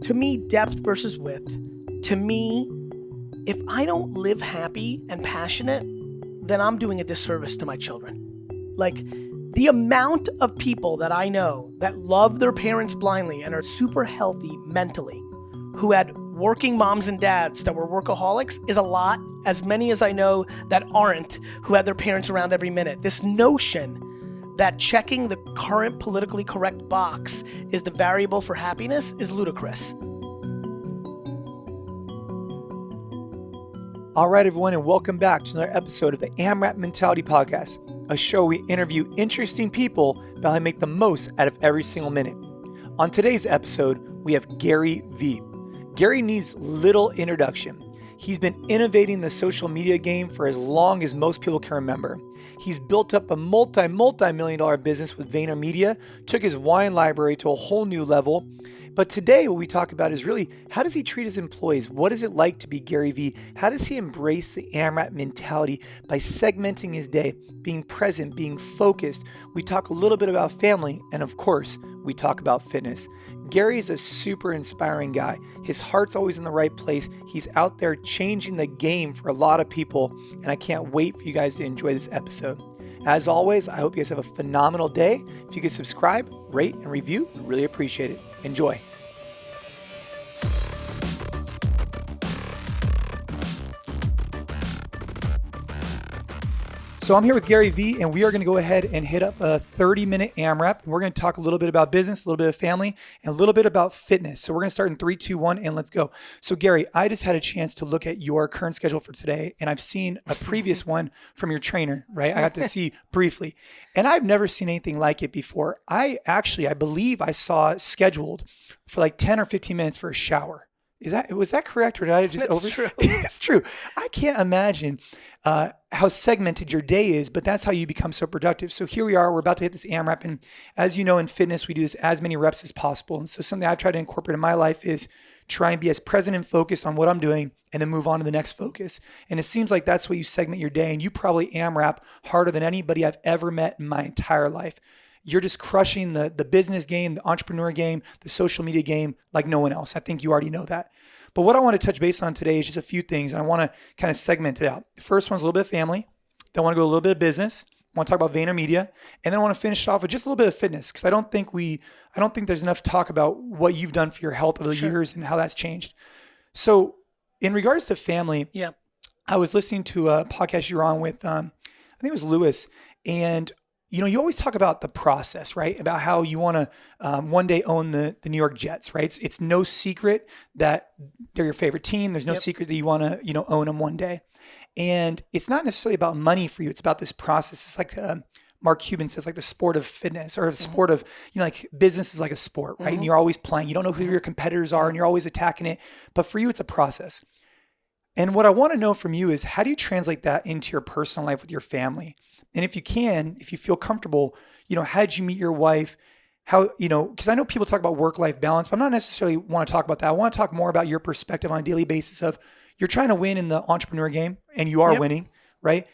To me, depth versus width. To me, if I don't live happy and passionate, then I'm doing a disservice to my children. Like, the amount of people that I know that love their parents blindly and are super healthy mentally, who had working moms and dads that were workaholics, is a lot. As many as I know that aren't, who had their parents around every minute. This notion that checking the current politically correct box is the variable for happiness is ludicrous. All right, everyone, and welcome back to another episode of the AMRAP Mentality podcast, a show where we interview interesting people about how to make the most out of every single minute. On today's episode, we have Gary Vee. Gary needs little introduction. He's been innovating the social media game for as long as most people can remember. He's built up a multi-million dollar business with VaynerMedia, took his wine library to a whole new level. But today what we talk about is really, how does he treat his employees? What is it like to be Gary Vee? How does he embrace the AMRAP mentality by segmenting his day, being present, being focused? We talk a little bit about family, and of course, we talk about fitness. Gary is a super inspiring guy. His heart's always in the right place. He's out there changing the game for a lot of people, and I can't wait for you guys to enjoy this episode. As always, I hope you guys have a phenomenal day. If you could subscribe, rate, and review, we'd really appreciate it. Enjoy. So I'm here with Gary Vee, and we are going to go ahead and hit up a 30-minute AMRAP. We're going to talk a little bit about business, a little bit of family, and a little bit about fitness. So we're going to start in 3, 2, 1, and let's go. So Gary, I just had a chance to look at your current schedule for today, and I've seen a previous one from your trainer, right? I got to see briefly, and I've never seen anything like it before. I believe I saw it scheduled for like 10 or 15 minutes for a shower. Was that correct, or did I just That's true. It's true. I can't imagine how segmented your day is, but that's how you become so productive. So here we are, we're about to hit this AMRAP, and as you know, in fitness, we do this as many reps as possible. And so something I've tried to incorporate in my life is try and be as present and focused on what I'm doing, and then move on to the next focus. And it seems like that's what you segment your day, and you probably AMRAP harder than anybody I've ever met in my entire life. You're just crushing the business game, the entrepreneur game, the social media game like no one else. I think you already know that. But what I want to touch base on today is just a few things, and I want to kind of segment it out. The first one's a little bit of family. Then I want to go a little bit of business. I want to talk about VaynerMedia, and then I want to finish off with just a little bit of fitness, because I don't think there's enough talk about what you've done for your health over the years and how that's changed. So in regards to family, I was listening to a podcast you were on with, I think it was Lewis, and you always talk about the process, right? About how you want to one day own the New York Jets, right? It's no secret that they're your favorite team. There's no secret that you want to, own them one day. And it's not necessarily about money for you. It's about this process. It's like Mark Cuban says, like the sport of fitness, or the sport of, like business is like a sport, right? And you're always playing. You don't know who your competitors are, and you're always attacking it. But for you, it's a process. And what I want to know from you is, how do you translate that into your personal life with your family? And if you feel comfortable, how did you meet your wife? How, because I know people talk about work-life balance, but I'm not necessarily want to talk about that. I want to talk more about your perspective on a daily basis of, you're trying to win in the entrepreneur game, and you are winning, right?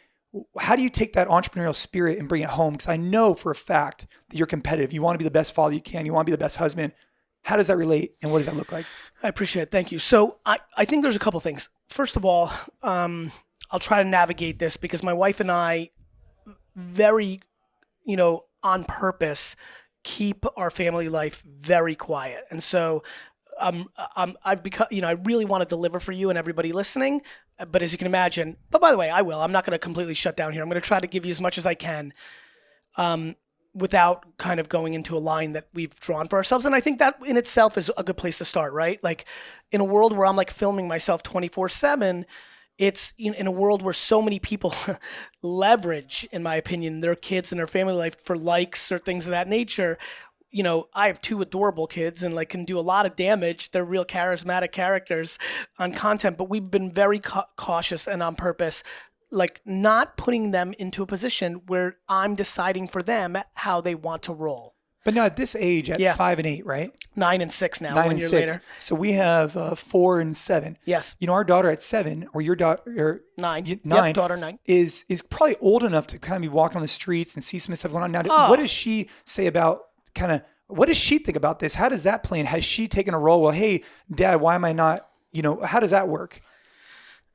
How do you take that entrepreneurial spirit and bring it home? Because I know for a fact that you're competitive. You want to be the best father you can. You want to be the best husband. How does that relate, and what does that look like? I appreciate it. Thank you. So I think there's a couple things. First of all, I'll try to navigate this, because my wife and I very, on purpose, keep our family life very quiet. And so I've become, I really want to deliver for you and everybody listening, but as you can imagine, but by the way, I will. I'm not going to completely shut down here. I'm going to try to give you as much as I can without kind of going into a line that we've drawn for ourselves. And I think that in itself is a good place to start, right? Like, in a world where I'm like filming myself 24/7, it's in a world where so many people leverage, in my opinion, their kids and their family life for likes or things of that nature. I have 2 adorable kids and can do a lot of damage. They're real charismatic characters on content, but we've been very cautious and on purpose, not putting them into a position where I'm deciding for them how they want to roll. But now at this age, at 5 and 8, right? 9 and 6 now. 9 1 and year 6. later. So we have 4 and 7. Yes. Our daughter at 7, or your daughter 9. 9, yep, daughter 9 is probably old enough to kind of be walking on the streets and see some stuff going on. Now, what does she say about kind of what does she think about this? How does that play in? Has she taken a role? Well, hey, Dad, why am I not, how does that work?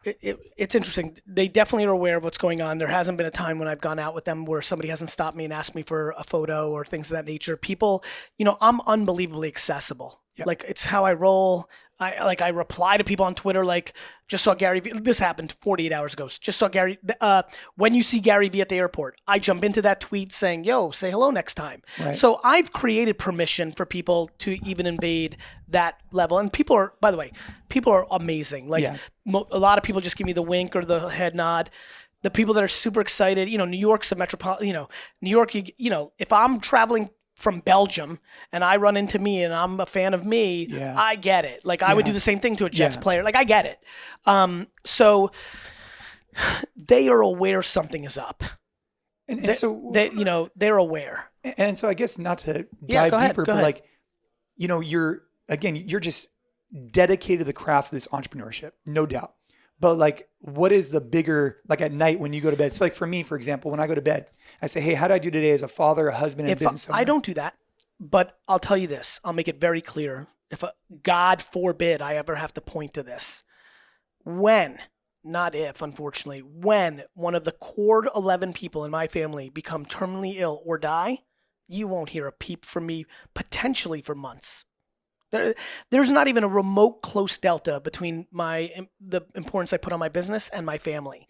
It's interesting. They definitely are aware of what's going on. There hasn't been a time when I've gone out with them where somebody hasn't stopped me and asked me for a photo or things of that nature. People, I'm unbelievably accessible. Yep. Like, it's how I roll. I reply to people on Twitter, like, just saw Gary Vee. This happened 48 hours ago. Just saw Gary. When you see Gary Vee at the airport, I jump into that tweet saying, yo, say hello next time. Right. So I've created permission for people to even invade that level. And people are, by the way, amazing. Like, a lot of people just give me the wink or the head nod. The people that are super excited, New York's a metropolitan, New York, if I'm traveling from Belgium and I run into me and I'm a fan of me, I get it. Like, I would do the same thing to a Jets player. Like, I get it. So they are aware something is up. And so they're aware. And so I guess not to dive deeper, but like, you're just dedicated to the craft of this entrepreneurship, no doubt. But like, what is the bigger, like at night when you go to bed? So like for me, for example, when I go to bed, I say, hey, how do I do today as a father, a husband, and business owner? I don't do that, but I'll tell you this. I'll make it very clear. If God forbid I ever have to point to this, not if, unfortunately, when one of the core 11 people in my family become terminally ill or die, you won't hear a peep from me potentially for months. There's not even a remote close delta between the importance I put on my business and my family.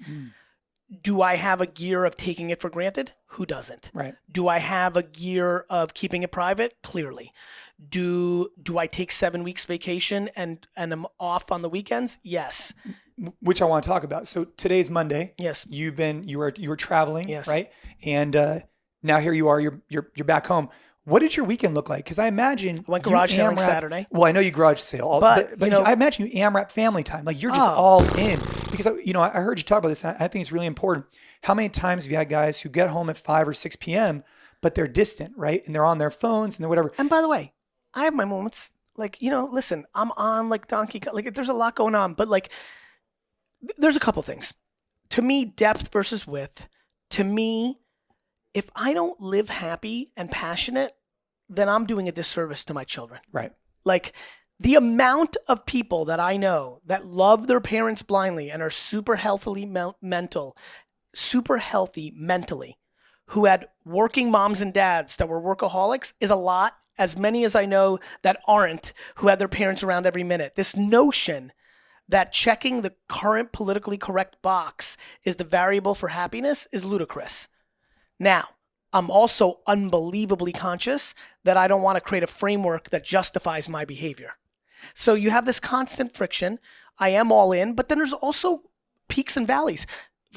Do I have a gear of taking it for granted? Who doesn't? Right. Do I have a gear of keeping it private? Clearly. Do I take 7 weeks vacation and I'm off on the weekends? Yes. Which I want to talk about. So today's Monday. Yes. You were traveling, yes. right? And now here you are. You're back home. What did your weekend look like? Because I imagine I went garage sailing Saturday. Well, I know you garage sale, but I imagine you AMRAP family time. Like you're just all in. Because I heard you talk about this, and I think it's really important. How many times have you had guys who get home at 5 or 6 p.m., but they're distant, right? And they're on their phones and they're whatever. And by the way, I have my moments. Like, listen, I'm on like Donkey Kong. Like, there's a lot going on, but like, there's a couple things. To me, depth versus width. To me, if I don't live happy and passionate, then I'm doing a disservice to my children. Right. Like, the amount of people that I know that love their parents blindly and are super healthy mentally, who had working moms and dads that were workaholics is a lot, as many as I know that aren't, who had their parents around every minute. This notion that checking the current politically correct box is the variable for happiness is ludicrous. Now, I'm also unbelievably conscious that I don't want to create a framework that justifies my behavior. So you have this constant friction. I am all in, but then there's also peaks and valleys.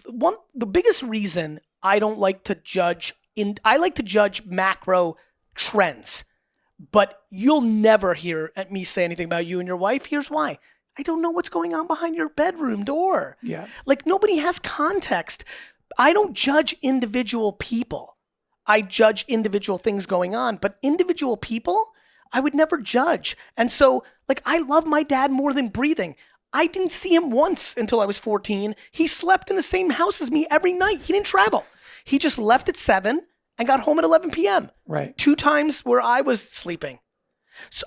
The biggest reason I don't like to judge I like to judge macro trends, but you'll never hear me say anything about you and your wife. Here's why. I don't know what's going on behind your bedroom door. Yeah. Like, nobody has context. I don't judge individual people. I judge individual things going on, but individual people, I would never judge. And so, like, I love my dad more than breathing. I didn't see him once until I was 14. He slept in the same house as me every night. He didn't travel. He just left at 7 and got home at 11 p.m. Right. 2 times where I was sleeping. So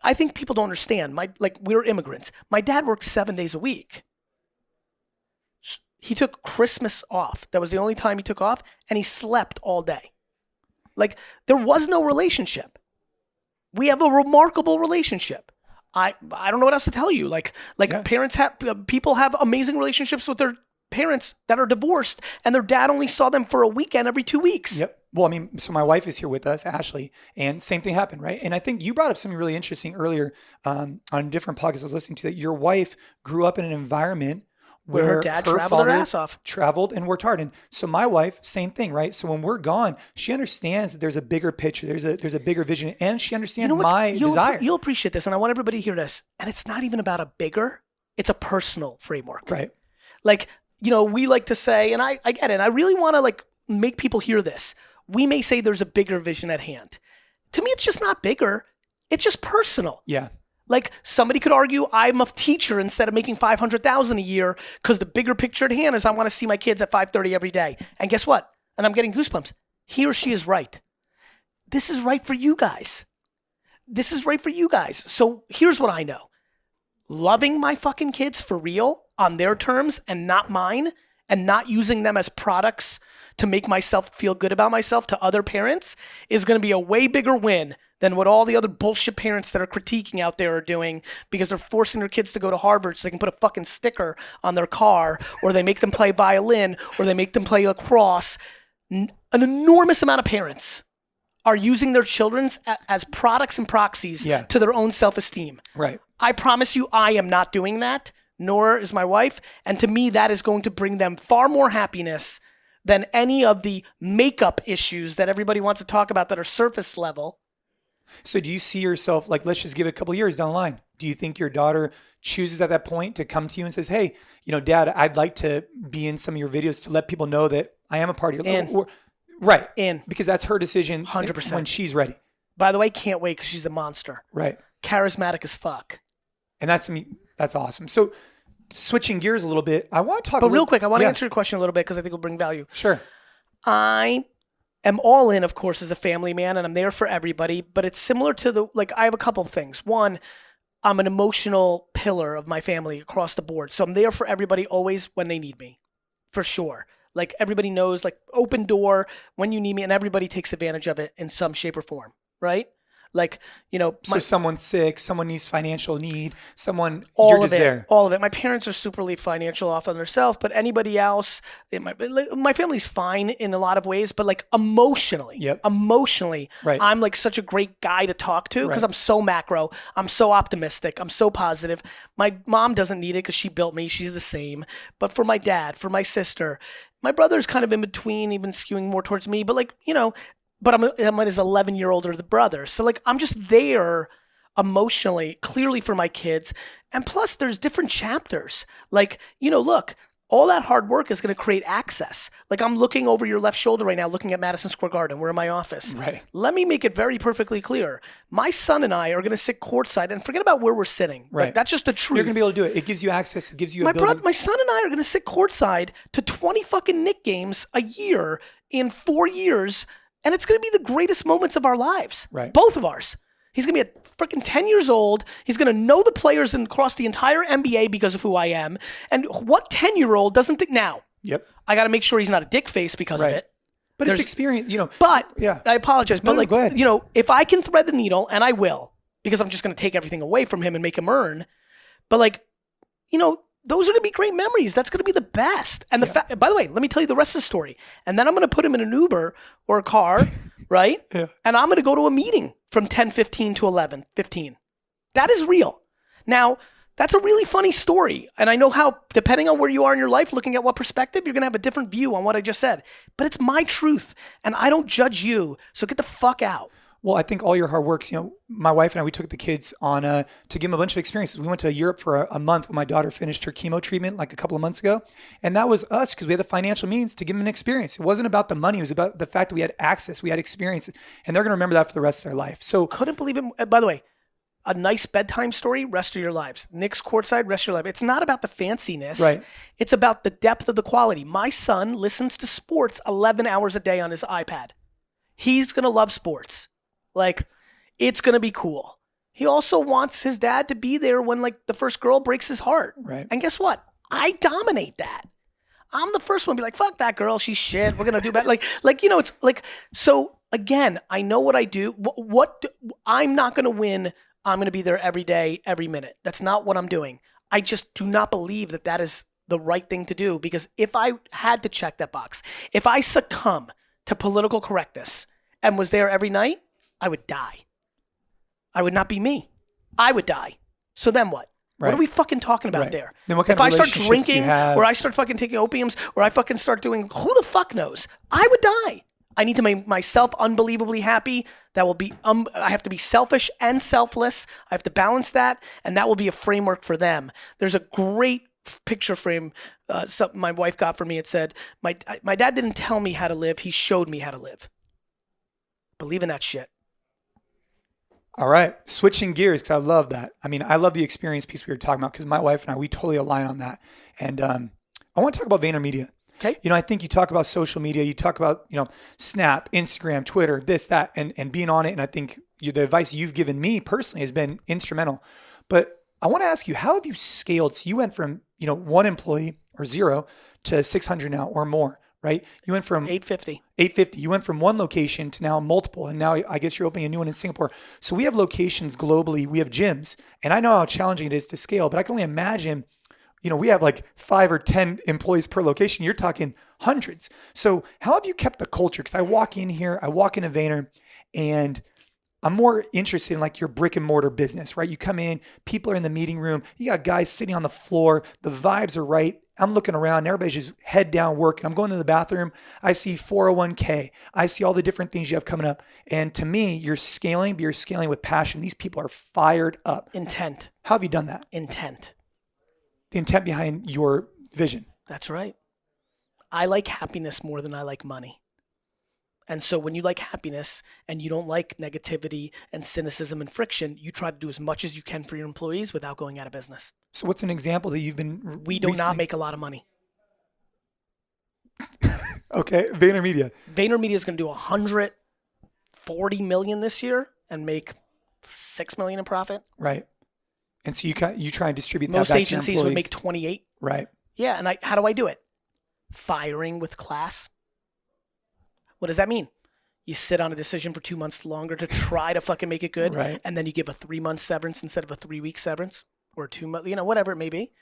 I think people don't understand. We're immigrants. My dad worked 7 days a week. He took Christmas off. That was the only time he took off, and he slept all day. Like, there was no relationship. We have a remarkable relationship. I don't know what else to tell you. People have amazing relationships with their parents that are divorced, and their dad only saw them for a weekend every 2 weeks. Yep. Well, I mean, so my wife is here with us, Ashley, and same thing happened, right? And I think you brought up something really interesting earlier on a different podcast I was listening to, that your wife grew up in an environment where her dad traveled her ass off. Traveled and worked hard. And so my wife, same thing, right? So when we're gone, she understands that there's a bigger picture, there's a bigger vision, and she understands my desire. You'll appreciate this, and I want everybody to hear this. And it's not even about a bigger, it's a personal framework. Right. Like, we like to say, and I get it, and I really want to make people hear this. We may say there's a bigger vision at hand. To me, it's just not bigger. It's just personal. Yeah. Like, somebody could argue I'm a teacher instead of making $500,000 a year because the bigger picture at hand is I want to see my kids at 5:30 every day. And guess what? And I'm getting goosebumps. He or she is right. this is right for you guys. This is right for you guys. So here's what I know. Loving my fucking kids for real on their terms and not mine, and not using them as products to make myself feel good about myself to other parents is going to be a way bigger win than what all the other bullshit parents that are critiquing out there are doing because they're forcing their kids to go to Harvard so they can put a fucking sticker on their car, or they make them play violin, or they make them play lacrosse. An enormous amount of parents are using their children as products and proxies to their own self-esteem. Right. I promise you I am not doing that, nor is my wife. And to me, that is going to bring them far more happiness than any of the makeup issues that everybody wants to talk about that are surface level. So do you see yourself, like, let's just give it a couple of years down the line. Do you think your daughter chooses at that point to come to you and says, hey, Dad, I'd like to be in some of your videos to let people know that I am a part of your life? Right. Because that's her decision 100%. When she's ready. By the way, can't wait because she's a monster. Right. Charismatic as fuck. And that's awesome. So switching gears a little bit, I want to talk real quick, I want to answer your question a little bit because I think it'll bring value. Sure. I am all in, of course, as a family man, and I'm there for everybody, but it's similar to I have a couple of things. One, I'm an emotional pillar of my family across the board. So I'm there for everybody always when they need me, for sure. Like everybody knows, like open door when you need me, and everybody takes advantage of it in some shape or form, right? Like, so someone's sick, someone needs financial need, you're just there. All of it. My parents are superly financial off on themselves, but anybody else, my family's fine in a lot of ways, but like emotionally, right. I'm like such a great guy to talk to because I'm so macro. I'm so optimistic. I'm so positive. My mom doesn't need it because she built me. She's the same. But for my dad, for my sister, my brother's kind of in between, even skewing more towards me, but but I'm his 11-year older brother. So like, I'm just there emotionally, clearly for my kids. And plus there's different chapters. Like, look, all that hard work is going to create access. Like I'm looking over your left shoulder right now, looking at Madison Square Garden. We're in my office. Right. Let me make it very perfectly clear. My son and I are going to sit courtside, and forget about where we're sitting. Right. Like, that's just the truth. You're going to be able to do it. It gives you access. It gives you my son and I are going to sit courtside to 20 fucking Knicks games a year in 4 years. And it's going to be the greatest moments of our lives. Right. Both of ours. He's going to be freaking 10 years old. He's going to know the players across the entire NBA because of who I am. And what 10-year-old doesn't think now? Yep. I got to make sure he's not a dick face because of it. But it's experience, But I apologize. But go ahead. If I can thread the needle, and I will, because I'm just going to take everything away from him and make him earn. But those are going to be great memories. That's going to be the best. And by the way, let me tell you the rest of the story. And then I'm going to put him in an Uber or a car, right? Yeah. And I'm going to go to a meeting from 10:15 to 11:15. That is real. Now, that's a really funny story. And I know how, depending on where you are in your life, looking at what perspective, you're going to have a different view on what I just said. But it's my truth. And I don't judge you. So get the fuck out. Well, I think all your hard work, my wife and I, we took the kids on to give them a bunch of experiences. We went to Europe for a month when my daughter finished her chemo treatment like a couple of months ago. And that was us because we had the financial means to give them an experience. It wasn't about the money. It was about the fact that we had access, we had experience, and they're going to remember that for the rest of their life. So couldn't believe it. By the way, a nice bedtime story, rest of your lives. Knicks courtside, rest of your life. It's not about the fanciness. Right. It's about the depth of the quality. My son listens to sports 11 hours a day on his iPad. He's going to love sports. Like, it's going to be cool. He also wants his dad to be there when the first girl breaks his heart. Right. And guess what? I dominate that. I'm the first one to be like, fuck that girl. She's shit. We're going to do better. It's like, so again, I know what I do. I'm not going to win. I'm going to be there every day, every minute. That's not what I'm doing. I just do not believe that is the right thing to do, because if I had to check that box, if I succumb to political correctness and was there every night, I would die. I would not be me. I would die. So then what? Right. What are we fucking talking about there? Then what kind if of I start relationships do you drinking, have? or I start fucking taking opiums, or I fucking start doing, who the fuck knows? I would die. I need to make myself unbelievably happy. That will be, I have to be selfish and selfless. I have to balance that. And that will be a framework for them. There's a great picture frame something my wife got for me. It said, my dad didn't tell me how to live. He showed me how to live. Believe in that shit. All right. Switching gears, because I love that. I mean, I love the experience piece we were talking about, because my wife and I, we totally align on that. And I want to talk about VaynerMedia. Okay. I think you talk about social media, you talk about, Snap, Instagram, Twitter, this, that, and being on it. And I think the advice you've given me personally has been instrumental. But I want to ask you, how have you scaled? So you went from, one employee or zero to 600 now or more, right? You went from 850. You went from one location to now multiple. And now I guess you're opening a new one in Singapore. So we have locations globally. We have gyms. And I know how challenging it is to scale, but I can only imagine, we have like 5 or 10 employees per location. You're talking hundreds. So how have you kept the culture? Because I walk into Vayner, and I'm more interested in like your brick and mortar business, right? You come in, people are in the meeting room, you got guys sitting on the floor, the vibes are right. I'm looking around, and everybody's just head down working. I'm going to the bathroom. I see 401k. I see all the different things you have coming up. And to me, you're scaling, but you're scaling with passion. These people are fired up. Intent. How have you done that? Intent. The intent behind your vision. That's right. I like happiness more than I like money. And so when you like happiness and you don't like negativity and cynicism and friction, you try to do as much as you can for your employees without going out of business. So what's an example that you've been We do not make a lot of money. Okay, VaynerMedia. VaynerMedia is going to do 140 million this year and make 6 million in profit. Right. And so you try and distribute that Most back agencies to your would employees. make 28. Right. Yeah, and how do I do it? Firing with class. What does that mean? You sit on a decision for 2 months longer to try to fucking make it good, Right. and then you give a 3-month severance instead of a 3-week severance, or 2 month, whatever it may be.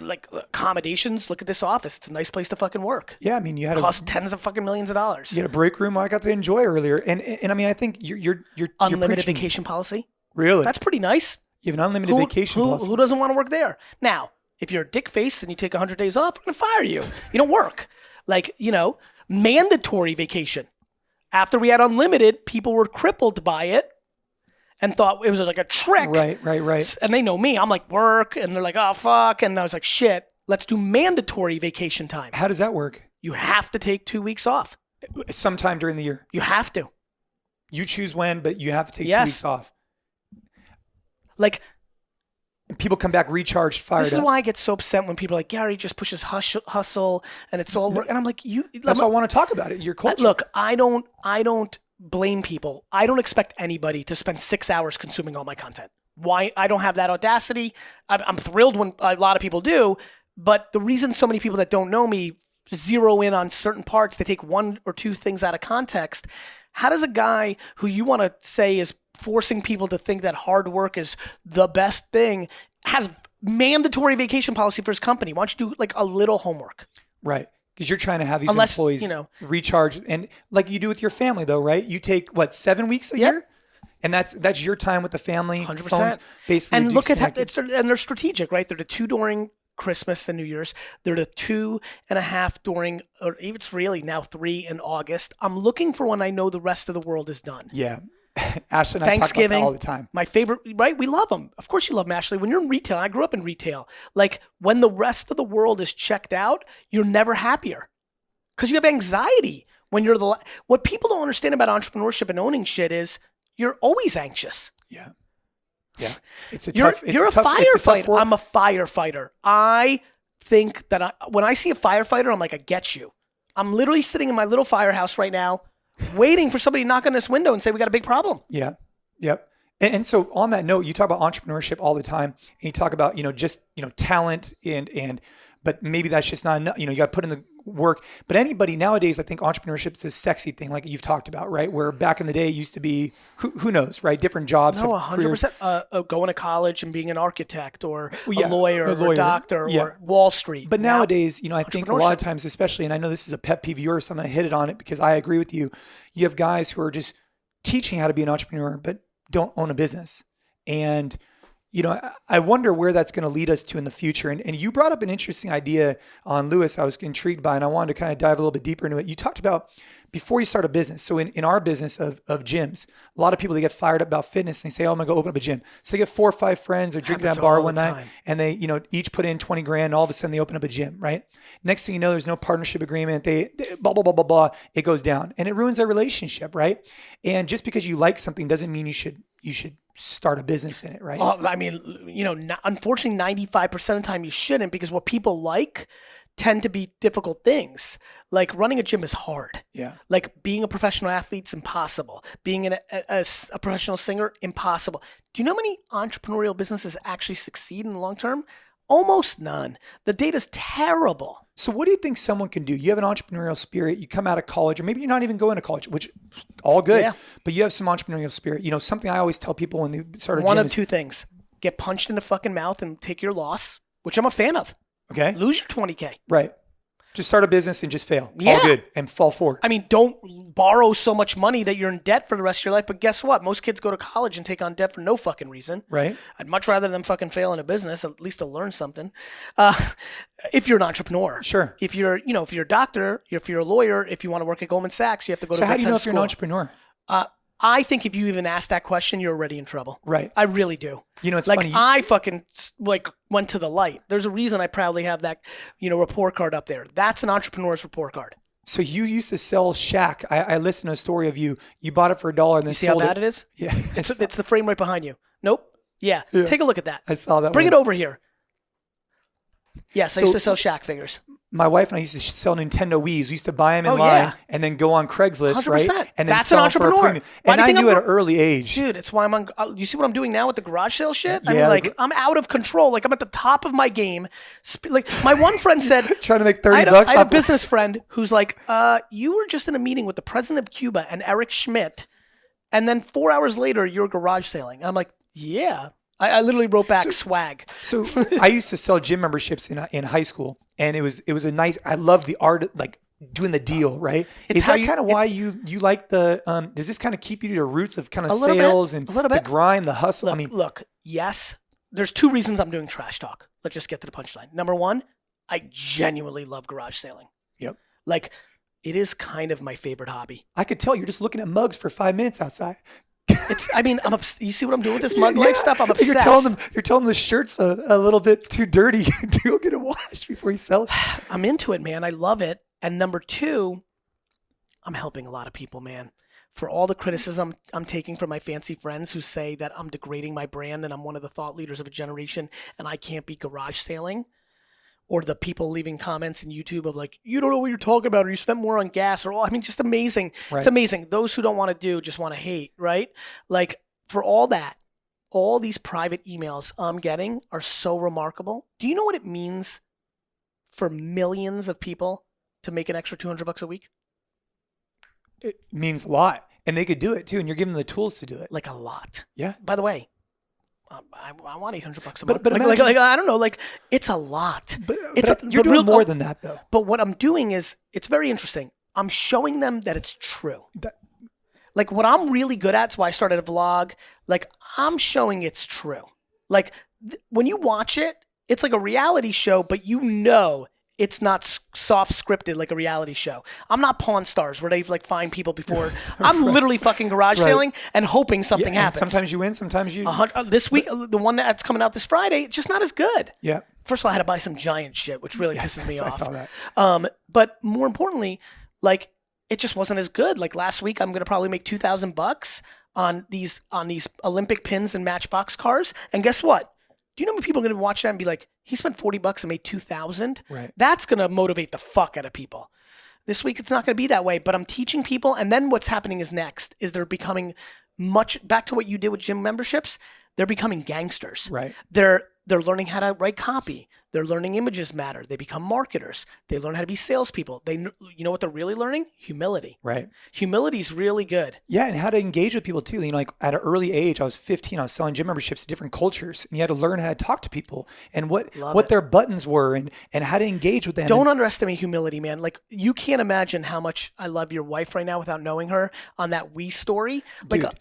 Like accommodations. Look at this office; it's a nice place to fucking work. Yeah, I mean, you had Cost tens of fucking millions of dollars. You had a break room I got to enjoy earlier, and I mean, I think you're Unlimited preaching- vacation policy. Really? That's pretty nice. You have an unlimited vacation policy. Who doesn't want to work there? Now, if you're a dick face and you take 100 days off, we're going to fire you. You don't work. Like, mandatory vacation. After we had unlimited, people were crippled by it and thought it was like a trick. Right. And they know me. I'm like, work. And they're like, oh, fuck. And I was like, shit, let's do mandatory vacation time. How does that work? You have to take 2 weeks off. Sometime during the year. You have to. You choose when, but you have to take 2 Yes. weeks off. Like, People come back recharged, fired up. this is why I get so upset when people are like, Gary just pushes hustle and it's all work. And I'm like, That's why I want to talk about it. Your culture. Look, I don't blame people. I don't expect anybody to spend 6 hours consuming all my content. Why? I don't have that audacity. I'm thrilled when a lot of people do, but the reason so many people that don't know me zero in on certain parts, they take 1 or 2 things out of context. How does a guy who you want to say is forcing people to think that hard work is the best thing has mandatory vacation policy for his company? Why don't you do like a little homework? Right. Because you're trying to have these Unless, employees recharge, and like you do with your family though, right? You take 7 weeks a year? And that's your time with the family. 100%. Phones basically And look at disconnected. and they're strategic, right? They're the 2 during Christmas and New Year's. They're the 2.5 during, or even it's really now 3 in August. I'm looking for when I know the rest of the world is done. Yeah. Ashley and I talk about Thanksgiving, that all the time. my favorite, right? We love them. Of course you love them, Ashley. When you're in retail, I grew up in retail. Like when the rest of the world is checked out, you're never happier because you have anxiety when you're what people don't understand about entrepreneurship and owning shit is you're always anxious. Yeah. Yeah. You're a firefighter. I'm a firefighter. I think that when I see a firefighter, I'm like, I get you. I'm literally sitting in my little firehouse right now, waiting for somebody to knock on this window and say, we got a big problem. Yeah. Yep. And so on that note, you talk about entrepreneurship all the time, and you talk about, just, talent but maybe that's just not enough. You got to put in the work. But anybody nowadays, I think entrepreneurship is a sexy thing, like you've talked about, right? Where back in the day it used to be, who knows, right? Different jobs. No, have careers. 100%. Going to college and being an architect or a lawyer or a doctor or Wall Street. But nowadays, I think a lot of times, especially, and I know this is a pet peeve of yours, so I'm going to hit it on it because I agree with you. You have guys who are just teaching how to be an entrepreneur, but don't own a business. And I wonder where that's going to lead us to in the future. And you brought up an interesting idea on Lewis I was intrigued by, and I wanted to kind of dive a little bit deeper into it. You talked about before you start a business. So in our business of gyms, a lot of people, they get fired up about fitness and they say, oh, I'm going to go open up a gym. So they get 4 or 5 friends, they're drinking at a bar one night and they, each put in 20 grand and all of a sudden they open up a gym, right? Next thing you know, there's no partnership agreement. They blah, blah, blah, blah, blah. It goes down and it ruins their relationship, right? And just because you like something doesn't mean you should you should start a business in it, right? I mean, unfortunately, 95% of the time you shouldn't, because what people like tend to be difficult things. Like running a gym is hard. Yeah. Like being a professional athlete's impossible. Being a professional singer, impossible. Do you know how many entrepreneurial businesses actually succeed in the long term? Almost none. The data's terrible. So what do you think someone can do? You have an entrepreneurial spirit. You come out of college, or maybe you're not even going to college, which all good. Yeah. But you have some entrepreneurial spirit. Something I always tell people when they start a One gym of two things: get punched in the fucking mouth and take your loss, which I'm a fan of. Okay. Lose your 20K. Right. Just start a business and just fail. Yeah. All good. And fall forward. I mean, don't borrow so much money that you're in debt for the rest of your life. But guess what? Most kids go to college and take on debt for no fucking reason. Right. I'd much rather them fucking fail in a business. At least they'll learn something. If you're an entrepreneur. Sure. If you're a doctor, if you're a lawyer, if you want to work at Goldman Sachs, you have to go to So how do you know if school. you're an entrepreneur? I think if you even ask that question, you're already in trouble. Right. I really do. It's like funny. I fucking went to the light. There's a reason I proudly have that, report card up there. That's an entrepreneur's report card. So you used to sell Shaq. I listened to a story of you. You bought it for $1 and then See sold how bad it is? Yeah. It's the frame right behind you. Nope. Yeah. Take a look at that. I saw that. Bring one. it over here. Yes, I used to sell Shaq figures. My wife and I used to sell Nintendo Wiis. We used to buy them in line yeah. and then go on Craigslist, 100%. right? And then That's sell an them for a entrepreneur. premium. Why And do you I think knew I'm at an early age. Dude, it's why I'm on. You see what I'm doing now with the garage sale shit? I Yeah, mean, I'm out of control. Like, I'm at the top of my game. Like, my one friend said, Trying to make $30 I had a off- business friend who's like, you were just in a meeting with the president of Cuba and Eric Schmidt, and then 4 hours later, you're garage sailing. I'm like, yeah. I literally wrote back swag. So I used to sell gym memberships in high school, and it was a nice. I love the art, like doing the deal, right? It's Is how that you- kind of why you like the? Does this kind of keep you to your roots of kind of A little bit, sales and a little the bit. grind, the hustle? I mean, Look, yes, there's two reasons I'm doing trash talk. Let's just get to the punchline. Number one, I genuinely love garage sailing. yep. Like, it is kind of my favorite hobby. I could tell you're just looking at mugs for 5 minutes outside. You see what I'm doing with this mug life stuff? I'm obsessed. You're telling them the shirt's a little bit too dirty to go get it washed before you sell it. I'm into it, man. I love it. And number two, I'm helping a lot of people, man. For all the criticism I'm taking from my fancy friends who say that I'm degrading my brand and I'm one of the thought leaders of a generation and I can't be garage sailing, or the people leaving comments in YouTube of like, you don't know what you're talking about, or you spent more on gas, or just amazing. Right. It's amazing. Those who don't want to do just want to hate, right? Like, for all that, all these private emails I'm getting are so remarkable. Do you know what it means for millions of people to make an extra $200 a week? It means a lot, and they could do it too. And you're giving them the tools to do it. Like, a lot. Yeah. By the way, I want $800 a But- month. but like, imagine- I don't know. Like, it's a lot. But but you're doing real- more than that, though. But what I'm doing is, it's very interesting. I'm showing them that it's true. Like, what I'm really good at, is why I started a vlog. Like, I'm showing it's true. Like, when you watch it, it's like a reality show, but it's not soft scripted like a reality show. I'm not Pawn Stars where they like find people before. I'm literally fucking garage sailing and hoping something and happens. sometimes you win, sometimes you. This week, the one that's coming out this Friday, it's just not as good. Yeah. First of all, I had to buy some giant shit, which really pisses me off. I saw that. But more importantly, like, it just wasn't as good. Like, last week, I'm gonna probably make $2,000 on these Olympic pins and Matchbox cars. And guess what? Do you know how many people are going to watch that and be like, he spent $40 and made $2,000? Right. That's going to motivate the fuck out of people. This week, it's not going to be that way, but I'm teaching people. And then what's happening is they're becoming back to what you did with gym memberships. They're becoming gangsters. Right. They're learning how to write copy. They're learning images matter. They become marketers. They learn how to be salespeople. You know what they're really learning? Humility. Right. Humility is really good. Yeah, and how to engage with people too. Like at an early age, I was 15. I was selling gym memberships to different cultures, and you had to learn how to talk to people and what their buttons were and how to engage with them. Don't underestimate humility, man. Like, you can't imagine how much I love your wife right now without knowing her on that We story.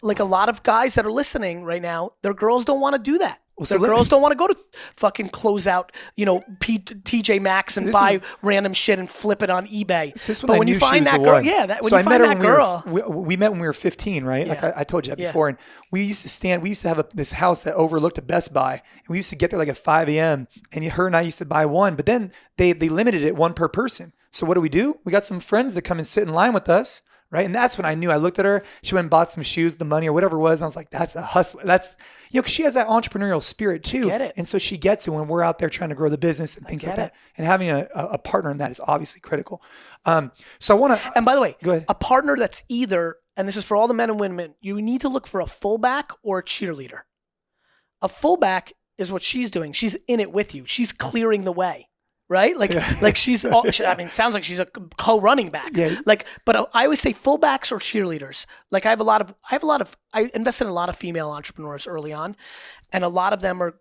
Like a lot of guys that are listening right now, their girls don't want to do that. Their girls don't want to go to fucking close out, TJ Maxx and buy random shit and flip it on eBay. But when you find that girl, when you find that girl, we met when we were 15, right? Yeah. Like I told you that before, and we used to have this house that overlooked a Best Buy, and we used to get there like at 5 a.m. and her and I used to buy one, but then they limited it one per person. So what do? We got some friends that come and sit in line with us. right? And that's when I knew. I looked at her. She went and bought some shoes, the money or whatever it was. And I was like, that's a hustler. That's, because she has that entrepreneurial spirit too. Get it. And so she gets it when we're out there trying to grow the business and things like that. And having a partner in that is obviously critical. So I want to. And by the way, go ahead. A partner that's either, and this is for all the men and women, you need to look for a fullback or a cheerleader. A fullback is what she's doing. She's in it with you. She's clearing the way, right? Like she's, I mean, sounds like she's a co-running back. Yeah. But I always say fullbacks or cheerleaders. Like I invested in a lot of female entrepreneurs early on, and a lot of them are,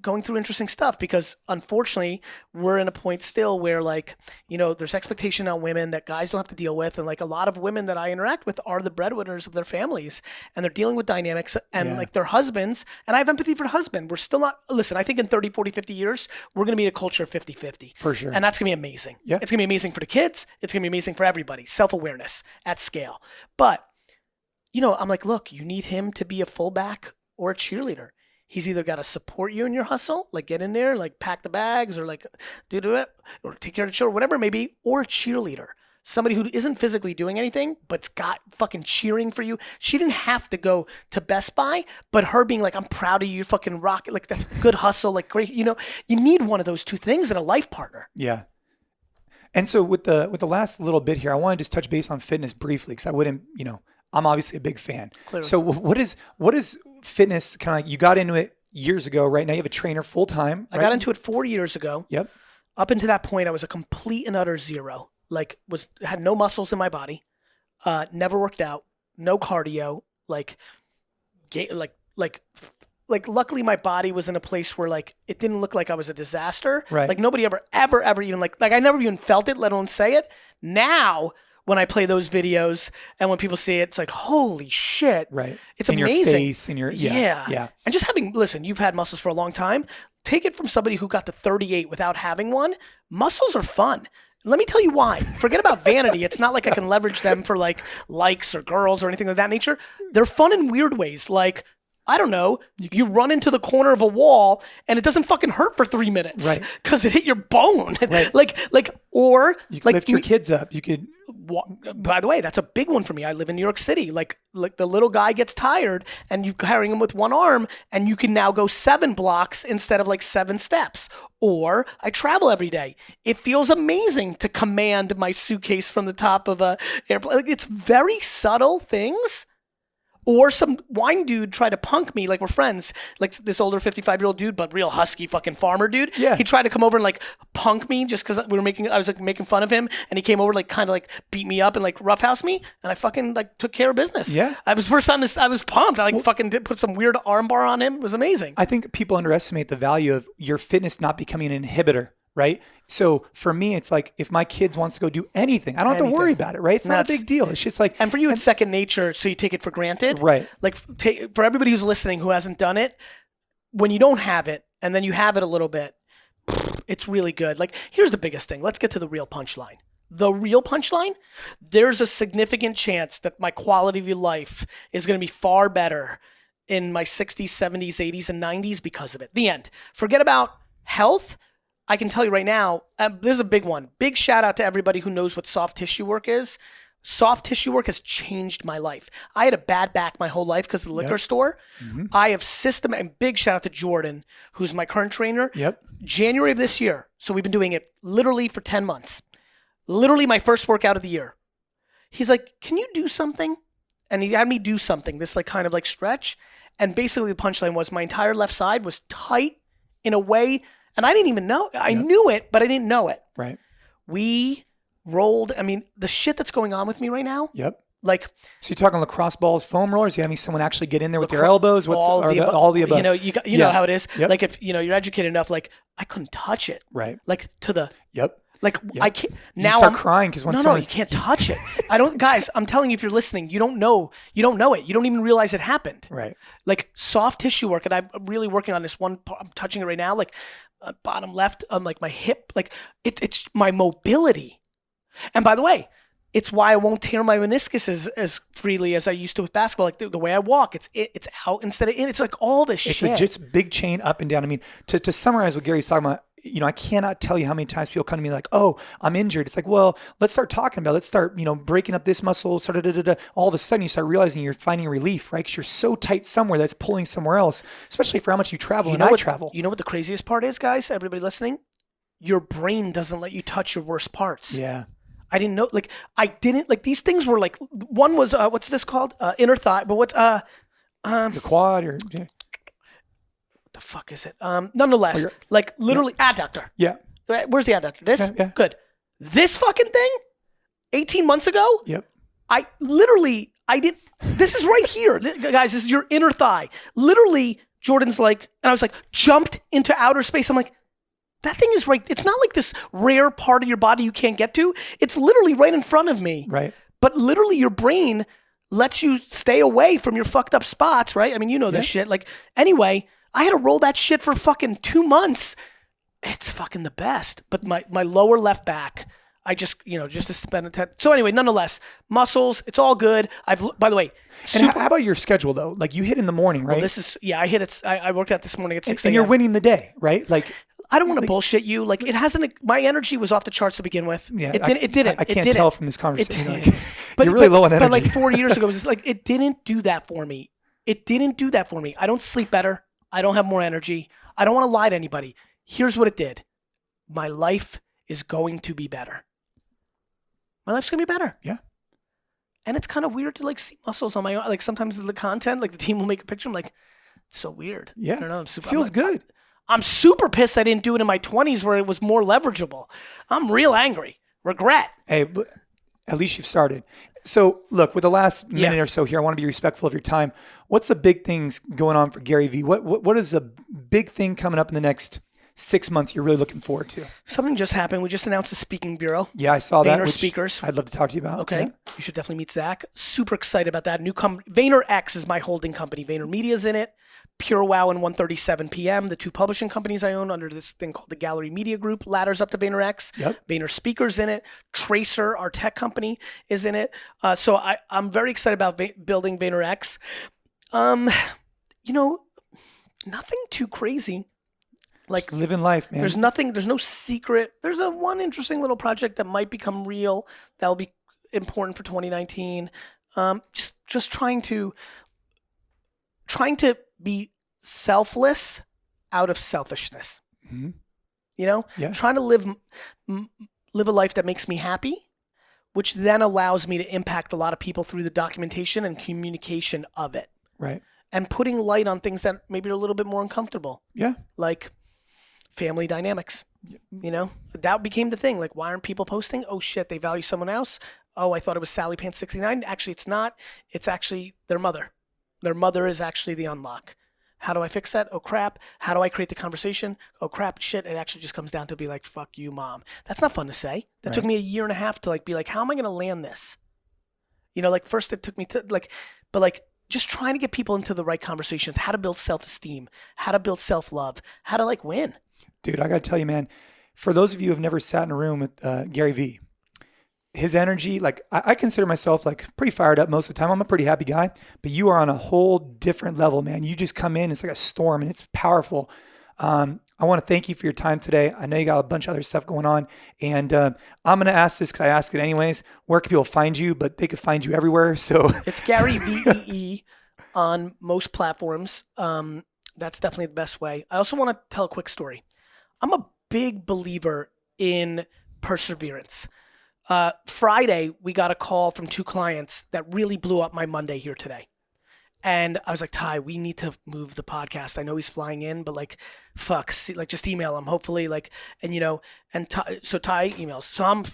going through interesting stuff because unfortunately we're in a point still where there's expectation on women that guys don't have to deal with. And a lot of women that I interact with are the breadwinners of their families and they're dealing with dynamics and their husbands. And I have empathy for the husband. We're still not, listen, I think in 30, 40, 50 years, we're going to be in a culture of 50-50. For sure. And that's going to be amazing. Yeah. It's going to be amazing for the kids. It's going to be amazing for everybody. Self-awareness at scale. But, I'm like, look, you need him to be a fullback or a cheerleader. He's either got to support you in your hustle, get in there, pack the bags or do it or take care of the children, whatever it may be, or a cheerleader. Somebody who isn't physically doing anything, but's got fucking cheering for you. She didn't have to go to Best Buy, but her being I'm proud of you, fucking rock it. That's good hustle. Great. You need one of those two things in a life partner. Yeah. And so with the last little bit here, I want to just touch base on fitness briefly because I wouldn't, I'm obviously a big fan. Clearly. So what is fitness kind of you got into it years ago, right? Now you have a trainer full time. Right? I got into it 4 years ago. Yep. Up until that point, I was a complete and utter zero. Had no muscles in my body, never worked out, no cardio. Luckily my body was in a place where it didn't look like I was a disaster. Right. Nobody ever even I never even felt it, let alone say it. Now, when I play those videos and when people see it, it's holy shit. Right. It's in amazing. Your face, Yeah. And just listen, you've had muscles for a long time. Take it from somebody who got to 38 without having one. Muscles are fun. Let me tell you why. Forget about vanity. It's not like I can leverage them for likes or girls or anything of that nature. They're fun in weird ways. I don't know, you run into the corner of a wall and it doesn't fucking hurt for 3 minutes. Right. Because it hit your bone. Right. Or you could lift your kids up. You could. By the way, that's a big one for me. I live in New York City. The little guy gets tired and you're carrying him with one arm and you can now go 7 blocks instead of 7 steps. Or I travel every day. It feels amazing to command my suitcase from the top of a airplane. It's very subtle things. Or some wine dude tried to punk me, we're friends, this older 55-year-old dude, but real husky fucking farmer dude. Yeah. He tried to come over and punk me just because I was making fun of him, and he came over kind of beat me up and roughhouse me, and I fucking took care of business. Yeah. I was first time I was pumped. I fucking put some weird armbar on him. It was amazing. I think people underestimate the value of your fitness not becoming an inhibitor, right? So for me, it's if my kids wants to go do anything, I don't have to worry about it, right? It's not a big deal. It's just and for you, it's second nature, so you take it for granted. Right. For everybody who's listening who hasn't done it, when you don't have it and then you have it a little bit, it's really good. Here's the biggest thing. Let's get to the real punchline. The real punchline, there's a significant chance that my quality of life is going to be far better in my 60s, 70s, 80s, and 90s because of it. The end. Forget about health. I can tell you right now, there's a big one. Big shout out to everybody who knows what soft tissue work is. Soft tissue work has changed my life. I had a bad back my whole life because of the liquor store. Mm-hmm. I have and big shout out to Jordan, who's my current trainer. Yep. January of this year. So we've been doing it literally for 10 months. Literally my first workout of the year. He's like, can you do something? And he had me do something, this kind of stretch. And basically the punchline was my entire left side was tight in a way. And I didn't even know. I knew it, but I didn't know it. Right. We rolled. I mean, the shit that's going on with me right now. Yep. So you're talking lacrosse balls, foam rollers? You having someone actually get in there with their elbows? All the above. You know how it is. Yep. If you're educated enough, I couldn't touch it. Right. To the. Yep. I can't. Now you start crying because no, you can't touch it. I don't, guys. I'm telling you, if you're listening, you don't know it. You don't even realize it happened. Right. Soft tissue work, and I'm really working on this one. I'm touching it right now. Bottom left, my hip. It's my mobility. And by the way, it's why I won't tear my meniscus as freely as I used to with basketball. Like the way I walk, it's out instead of in. It's like all this shit. It's just big chain up and down. I mean, to summarize what Gary's talking about, I cannot tell you how many times people come to me like, oh, I'm injured. It's like, well, let's start talking about it. Let's start, breaking up this muscle. All of a sudden you start realizing you're finding relief, right? Because you're so tight somewhere that's pulling somewhere else, especially for how much you travel I travel. You know what the craziest part is, guys? Everybody listening? Your brain doesn't let you touch your worst parts. Yeah. I didn't know, these things were like, one was, what's this called? Inner thigh, but what's, the quad or... What the fuck is it? Nonetheless, literally adductor. Yeah. Where's the adductor? This? Yeah. Good. This fucking thing, 18 months ago? Yep. This is right here. Guys, this is your inner thigh. Literally, Jordan's like, and I was like, jumped into outer space. I'm like, that thing is right. It's not like this rare part of your body you can't get to. It's literally right in front of me. Right. But literally your brain lets you stay away from your fucked up spots, right? I mean, this shit. Anyway, I had to roll that shit for fucking 2 months. It's fucking the best. But my lower left back, I just, just to spend a time. So anyway, nonetheless, muscles, it's all good. By the way. And how about your schedule though? Like you hit in the morning, right? Well, I hit it. I worked out this morning at 6 a.m. And you're winning the day, right? Like, I don't want to bullshit you. Like it hasn't, my energy was off the charts to begin with. Yeah, it didn't. I can't tell from this conversation. But you're really low on energy. But 4 years ago, it was just it didn't do that for me. It didn't do that for me. I don't sleep better. I don't have more energy. I don't want to lie to anybody. Here's what it did. My life is going to be better. My life's going to be better. Yeah. And it's kind of weird to see muscles on my own. Like sometimes the content, the team will make a picture. I'm like, it's so weird. Yeah. I don't know. Feels good. I'm super pissed I didn't do it in my 20s where it was more leverageable. I'm real angry. Regret. Hey, but at least you've started. So look, with the last minute or so here, I want to be respectful of your time. What's the big things going on for Gary Vee? What is a big thing coming up in the next 6 months you're really looking forward to? Something just happened. We just announced a speaking bureau. Yeah, I saw that. Vayner Speakers. I'd love to talk to you about. Okay. Yeah. You should definitely meet Zach. Super excited about that. New VaynerX is my holding company. VaynerMedia's in it. Pure Wow and 137 PM, the two publishing companies I own under this thing called the Gallery Media Group, ladders up to VaynerX. Yep. Vayner Speakers in it. Tracer, our tech company, is in it. So I'm very excited about building VaynerX. Nothing too crazy. Just living life, man. There's no secret. There's one interesting little project that might become real that will be important for 2019. Just trying to be selfless out of selfishness. Mm-hmm. Yeah. Trying to live a life that makes me happy, which then allows me to impact a lot of people through the documentation and communication of it. Right. And putting light on things that maybe are a little bit more uncomfortable. Yeah. Like family dynamics. That became the thing. Like, why aren't people posting? Oh shit, they value someone else. Oh, I thought it was Sally Pants 69. Actually, it's not. It's actually their mother. Their mother is actually the unlock. How do I fix that? Oh crap. How do I create the conversation? Oh crap, shit. It actually just comes down to be like, fuck you, mom. That's not fun to say. That took me a year and a half to be like, how am I going to land this? First it took me to just trying to get people into the right conversations, how to build self-esteem, how to build self-love, how to win. Dude, I got to tell you, man, for those of you who have never sat in a room with Gary Vee, his energy, I consider myself pretty fired up most of the time. I'm a pretty happy guy, but you are on a whole different level, man. You just come in, it's like a storm and it's powerful. I want to thank you for your time today. I know you got a bunch of other stuff going on, and I'm going to ask this because I ask it anyways. Where can people find you? But they could find you everywhere. So it's Gary Vee on most platforms. That's definitely the best way. I also want to tell a quick story. I'm a big believer in perseverance. Friday, we got a call from 2 clients that really blew up my Monday here today. And I was like, Ty, we need to move the podcast. I know he's flying in, but just email him. Hopefully, so Ty emails. So I'm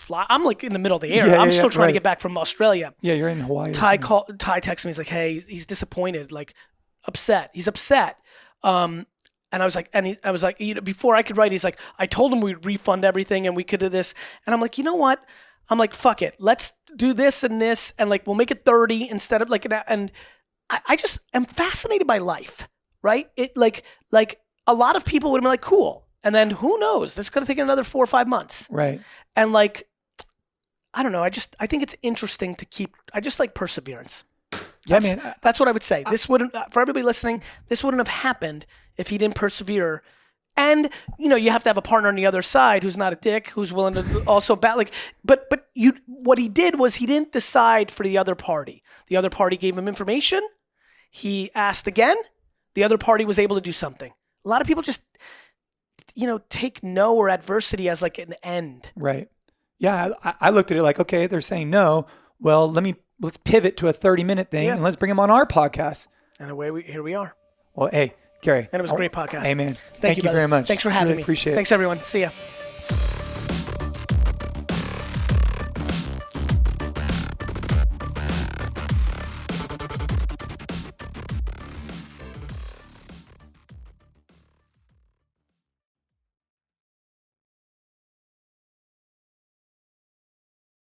in the middle of the air. I'm still trying to get back from Australia. Yeah, you're in Hawaii. Ty texted me. He's like, hey, he's disappointed, upset. He's upset. And I was like, before I could write, he's like, I told him we'd refund everything and we could do this. And I'm like, you know what? I'm like, fuck it. Let's do this and this. And we'll make it 30 instead of and I just am fascinated by life, right? It a lot of people would have been like, cool. And then who knows? This is going to take another 4 or 5 months. Right. And I don't know. I think it's interesting to keep. I just like perseverance. Yeah, man. That's what I would say. This wouldn't, for everybody listening, this wouldn't have happened if he didn't persevere. And, you have to have a partner on the other side who's not a dick, who's willing to also what he did was he didn't decide for the other party. The other party gave him information. He asked again. The other party was able to do something. A lot of people just, take no or adversity as like an end. Right. Yeah. I looked at it like, okay, they're saying no. Well, let's pivot to a 30-minute thing and let's bring them on our podcast. And here we are. Well, hey, Gary. And it was a great podcast. Hey, man. Thank you very much. Thanks for having me. Appreciate it. Thanks, everyone. See ya.